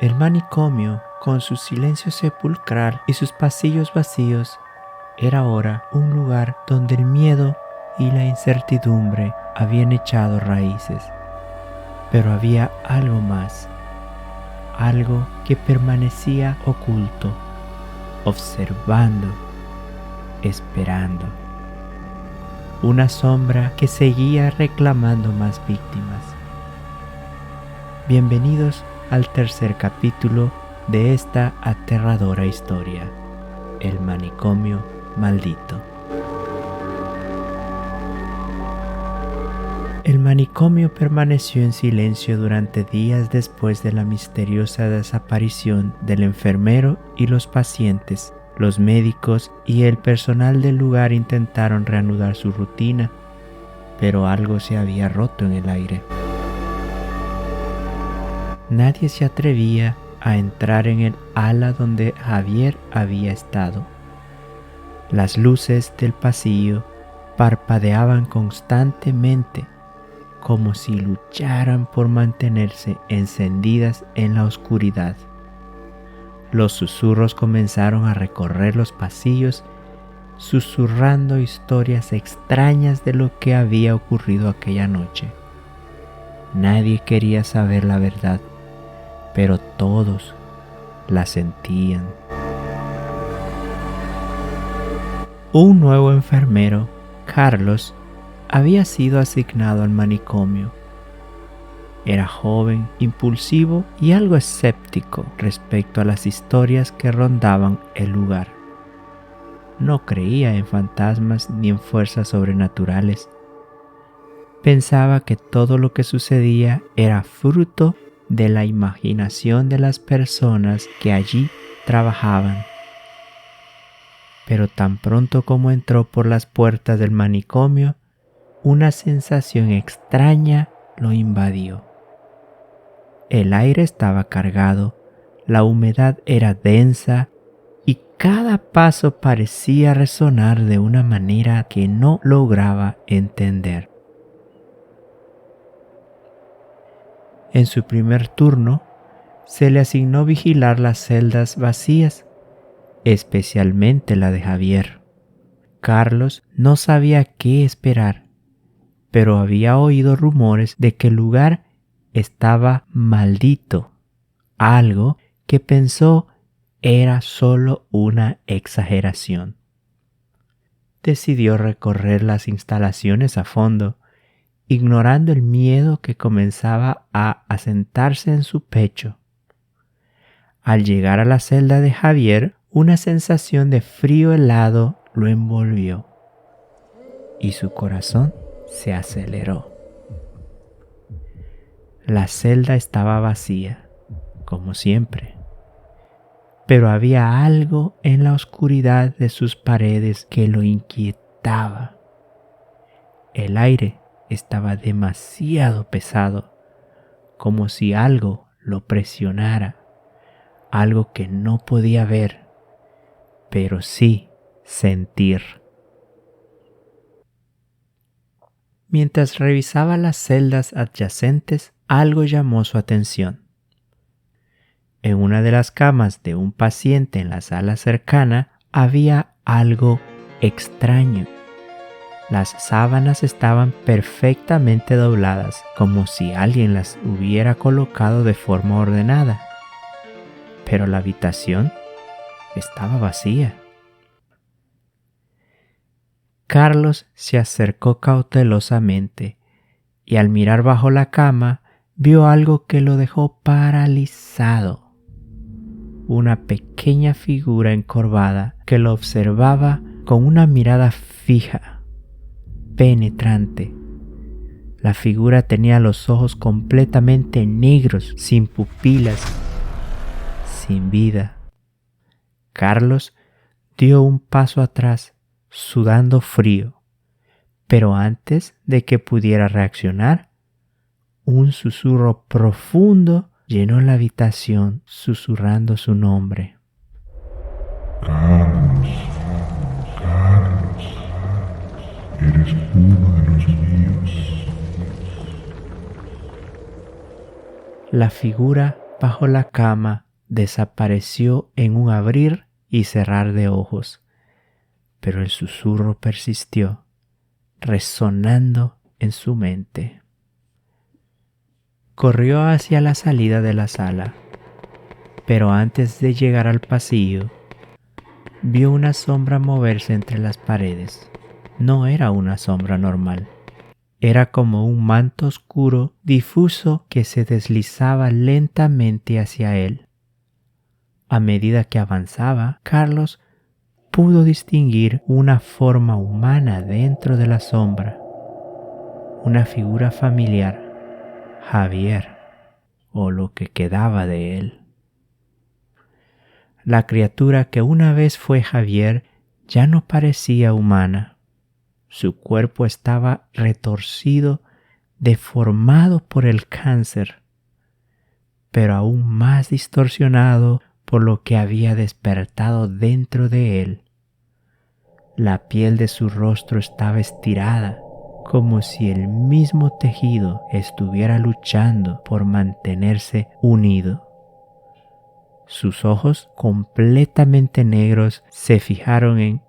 El manicomio, con su silencio sepulcral y sus pasillos vacíos, era ahora un lugar donde el miedo y la incertidumbre habían echado raíces. Pero había algo más, algo que permanecía oculto, observando, esperando. Una sombra que seguía reclamando más víctimas. Bienvenidos al tercer capítulo de esta aterradora historia, El manicomio maldito. El manicomio permaneció en silencio durante días después de la misteriosa desaparición del enfermero y los pacientes. Los médicos y el personal del lugar intentaron reanudar su rutina, pero algo se había roto en el aire. Nadie se atrevía a entrar en el ala donde Javier había estado. Las luces del pasillo parpadeaban constantemente, como si lucharan por mantenerse encendidas en la oscuridad. Los susurros comenzaron a recorrer los pasillos, susurrando historias extrañas de lo que había ocurrido aquella noche. Nadie quería saber la verdad, pero todos la sentían. Un nuevo enfermero, Carlos, había sido asignado al manicomio. Era joven, impulsivo y algo escéptico respecto a las historias que rondaban el lugar. No creía en fantasmas ni en fuerzas sobrenaturales. Pensaba que todo lo que sucedía era fruto de la imaginación de las personas que allí trabajaban. Pero tan pronto como entró por las puertas del manicomio, una sensación extraña lo invadió. El aire estaba cargado, la humedad era densa y cada paso parecía resonar de una manera que no lograba entender. En su primer turno, se le asignó vigilar las celdas vacías, especialmente la de Javier. Carlos no sabía qué esperar, pero había oído rumores de que el lugar estaba maldito, algo que pensó era solo una exageración. Decidió recorrer las instalaciones a fondo, ignorando el miedo que comenzaba a asentarse en su pecho. Al llegar a la celda de Javier, una sensación de frío helado lo envolvió y su corazón se aceleró. La celda estaba vacía, como siempre, pero había algo en la oscuridad de sus paredes que lo inquietaba. El aire estaba demasiado pesado, como si algo lo presionara, algo que no podía ver, pero sí sentir. Mientras revisaba las celdas adyacentes, algo llamó su atención. En una de las camas de un paciente en la sala cercana había algo extraño. Las sábanas estaban perfectamente dobladas, como si alguien las hubiera colocado de forma ordenada. Pero la habitación estaba vacía. Carlos se acercó cautelosamente y al mirar bajo la cama vio algo que lo dejó paralizado. Una pequeña figura encorvada que lo observaba con una mirada fija, penetrante. La figura tenía los ojos completamente negros, sin pupilas, sin vida. Carlos dio un paso atrás, sudando frío, pero antes de que pudiera reaccionar, un susurro profundo llenó la habitación, susurrando su nombre. Carlos, Carlos, eres uno de los míos. La figura bajo la cama desapareció en un abrir y cerrar de ojos, pero el susurro persistió, resonando en su mente. Corrió hacia la salida de la sala, pero antes de llegar al pasillo, vio una sombra moverse entre las paredes. No era una sombra normal. Era como un manto oscuro difuso que se deslizaba lentamente hacia él. A medida que avanzaba, Carlos pudo distinguir una forma humana dentro de la sombra. Una figura familiar, Javier, o lo que quedaba de él. La criatura que una vez fue Javier ya no parecía humana. Su cuerpo estaba retorcido, deformado por el cáncer, pero aún más distorsionado por lo que había despertado dentro de él. La piel de su rostro estaba estirada, como si el mismo tejido estuviera luchando por mantenerse unido. Sus ojos, completamente negros, se fijaron en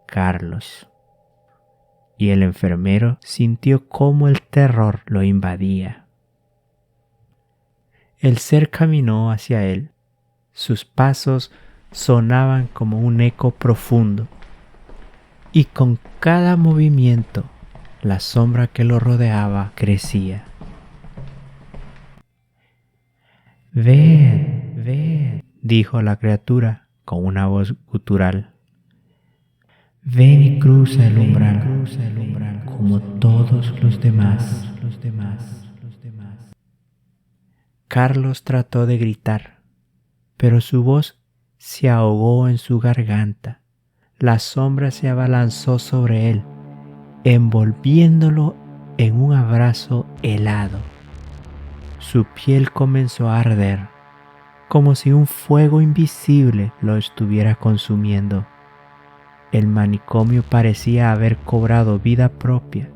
Carlos. Y el enfermero sintió cómo el terror lo invadía. El ser caminó hacia él. Sus pasos sonaban como un eco profundo. Y con cada movimiento, la sombra que lo rodeaba crecía. «Ven, ven», dijo la criatura con una voz gutural. «Ven y cruza el umbral como todos los demás». Carlos trató de gritar, pero su voz se ahogó en su garganta. La sombra se abalanzó sobre él, envolviéndolo en un abrazo helado. Su piel comenzó a arder, como si un fuego invisible lo estuviera consumiendo. El manicomio parecía haber cobrado vida propia,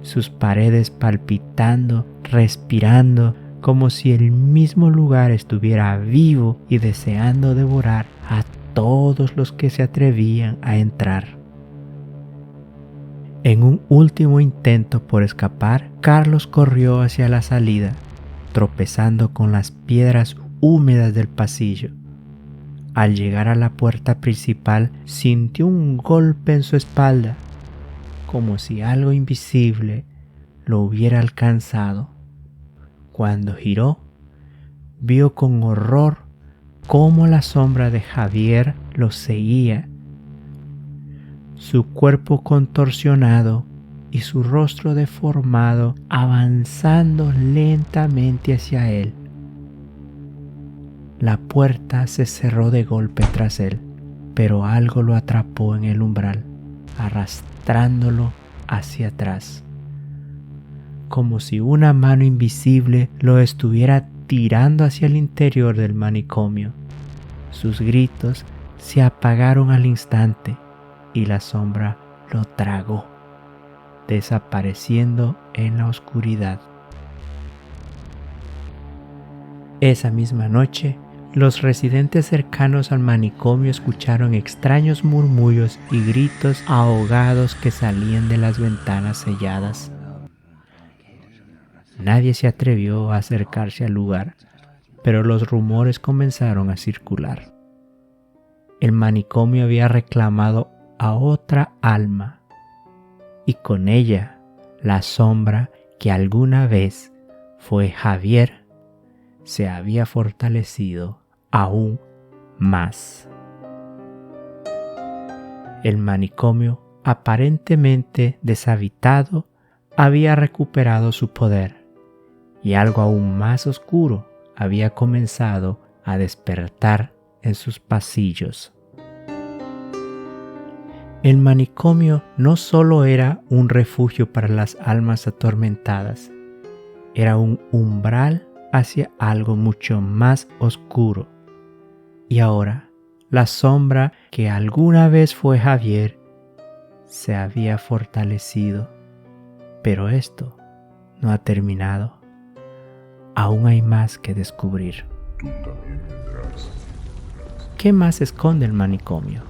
sus paredes palpitando, respirando, como si el mismo lugar estuviera vivo y deseando devorar a todos los que se atrevían a entrar. En un último intento por escapar, Carlos corrió hacia la salida, tropezando con las piedras húmedas del pasillo. Al llegar a la puerta principal, sintió un golpe en su espalda, como si algo invisible lo hubiera alcanzado. Cuando giró, vio con horror cómo la sombra de Javier lo seguía. Su cuerpo contorsionado y su rostro deformado avanzando lentamente hacia él. La puerta se cerró de golpe tras él, pero algo lo atrapó en el umbral, arrastrándolo hacia atrás, como si una mano invisible lo estuviera tirando hacia el interior del manicomio. Sus gritos se apagaron al instante y la sombra lo tragó, desapareciendo en la oscuridad. Esa misma noche, los residentes cercanos al manicomio escucharon extraños murmullos y gritos ahogados que salían de las ventanas selladas. Nadie se atrevió a acercarse al lugar, pero los rumores comenzaron a circular. El manicomio había reclamado a otra alma, y con ella la sombra que alguna vez fue Javier se había fortalecido aún más. El manicomio, aparentemente deshabitado, había recuperado su poder, y algo aún más oscuro había comenzado a despertar en sus pasillos. El manicomio no solo era un refugio para las almas atormentadas, era un umbral hacia algo mucho más oscuro. Y ahora, la sombra que alguna vez fue Javier se había fortalecido. Pero esto no ha terminado. Aún hay más que descubrir. tú también tendrás. ¿Qué más esconde el manicomio?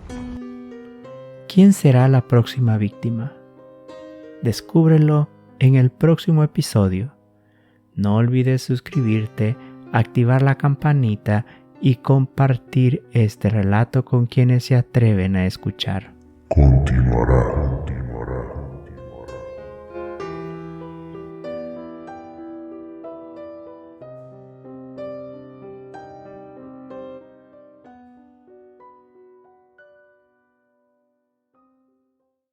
¿Quién será la próxima víctima? Descúbrelo en el próximo episodio. No olvides suscribirte, activar la campanita y compartir este relato con quienes se atreven a escuchar. Continuará.